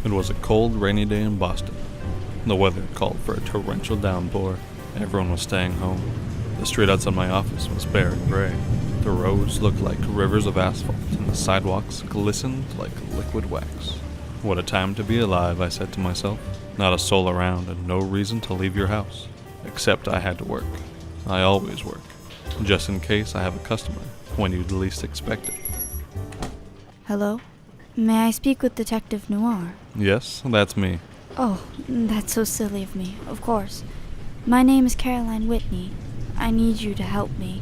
It was a cold, rainy day in Boston. The weather called for a torrential downpour. Everyone was staying home. The street outside my office was bare and gray. The roads looked like rivers of asphalt, and the sidewalks glistened like liquid wax. What a time to be alive, I said to myself. Not a soul around and no reason to leave your house. Except I had to work. I always work. Just in case I have a customer when you'd least expect it. Hello? May I speak with Detective Noire? Yes, that's me. Oh, that's so silly of me. Of course. My name is Caroline Whitney. I need you to help me.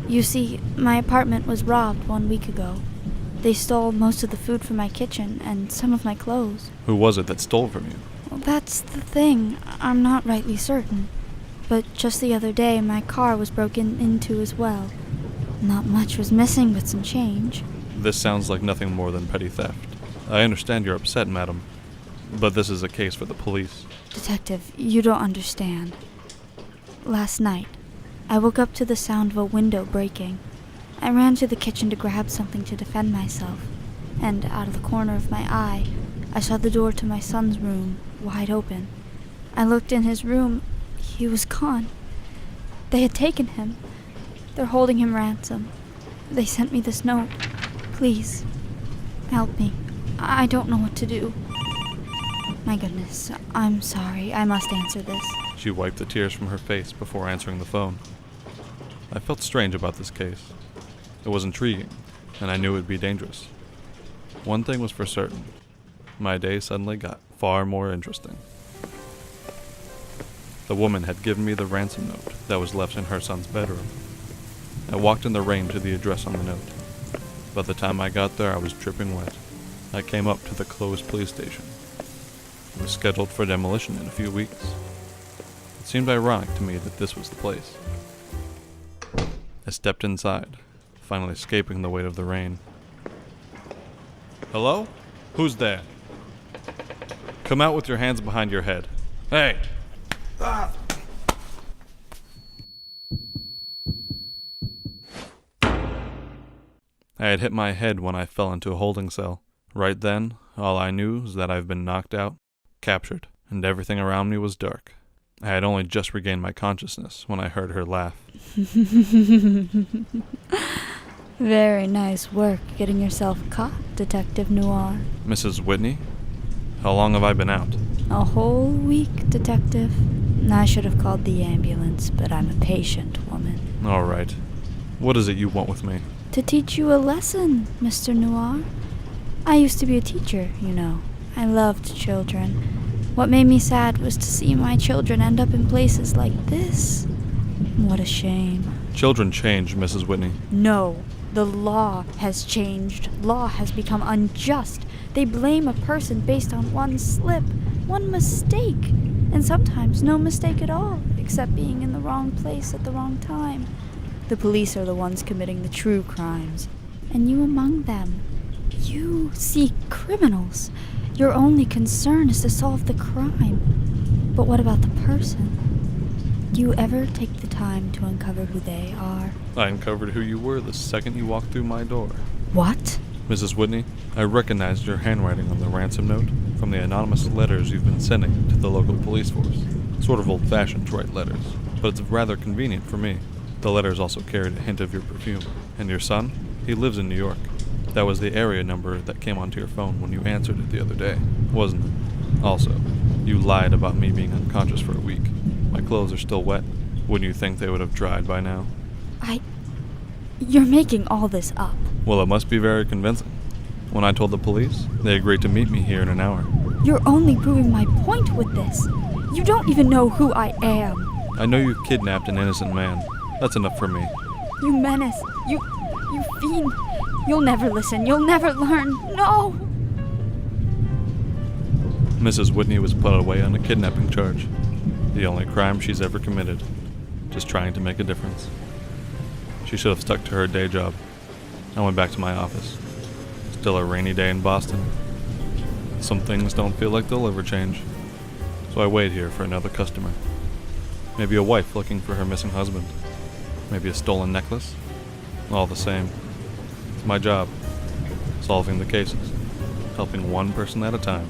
You see, my apartment was robbed 1 week ago. They stole most of the food from my kitchen and some of my clothes. Who was it that stole from you? Well, that's the thing. I'm not rightly certain. But just the other day, my car was broken into as well. Not much was missing but some change. This sounds like nothing more than petty theft. I understand you're upset, madam, but this is a case for the police. Detective, you don't understand. Last night, I woke up to the sound of a window breaking. I ran to the kitchen to grab something to defend myself, and out of the corner of my eye, I saw the door to my son's room wide open. I looked in his room. He was gone. They had taken him. They're holding him ransom. They sent me this note. Please, help me. I don't know what to do. My goodness, I'm sorry. I must answer this. She wiped the tears from her face before answering the phone. I felt strange about this case. It was intriguing, and I knew it would be dangerous. One thing was for certain. My day suddenly got far more interesting. The woman had given me the ransom note that was left in her son's bedroom. I walked in the rain to the address on the note. By the time I got there, I was dripping wet. I came up to the closed police station. It was scheduled for demolition in a few weeks. It seemed ironic to me that this was the place. I stepped inside, finally escaping the weight of the rain. Hello? Who's there? Come out with your hands behind your head. Hey! Ah! I had hit my head when I fell into a holding cell. Right then, all I knew was that I've been knocked out, captured, and everything around me was dark. I had only just regained my consciousness when I heard her laugh. Very nice work getting yourself caught, Detective Noire. Mrs. Whitney? How long have I been out? A whole week, Detective. I should have called the ambulance, but I'm a patient woman. All right. What is it you want with me? To teach you a lesson, Mr. Noire. I used to be a teacher, you know. I loved children. What made me sad was to see my children end up in places like this. What a shame. Children change, Mrs. Whitney. No, the law has changed. Law has become unjust. They blame a person based on one slip, one mistake, and sometimes no mistake at all, except being in the wrong place at the wrong time. The police are the ones committing the true crimes, and you among them. You seek criminals. Your only concern is to solve the crime. But what about the person? Do you ever take the time to uncover who they are? I uncovered who you were the second you walked through my door. What? Mrs. Whitney, I recognized your handwriting on the ransom note from the anonymous letters you've been sending to the local police force. Sort of old-fashioned to write letters, but it's rather convenient for me. The letters also carried a hint of your perfume. And your son? He lives in New York. That was the area number that came onto your phone when you answered it the other day, wasn't it? Also, you lied about me being unconscious for a week. My clothes are still wet. Wouldn't you think they would have dried by now? You're making all this up. Well, it must be very convincing. When I told the police, they agreed to meet me here in an hour. You're only proving my point with this. You don't even know who I am. I know you've kidnapped an innocent man. That's enough for me. You menace. You fiend. You'll never listen. You'll never learn. No! Mrs. Whitney was put away on a kidnapping charge. The only crime she's ever committed. Just trying to make a difference. She should have stuck to her day job. I went back to my office. Still a rainy day in Boston. Some things don't feel like they'll ever change. So I wait here for another customer. Maybe a wife looking for her missing husband. Maybe a stolen necklace. All the same. It's my job. Solving the cases. Helping one person at a time.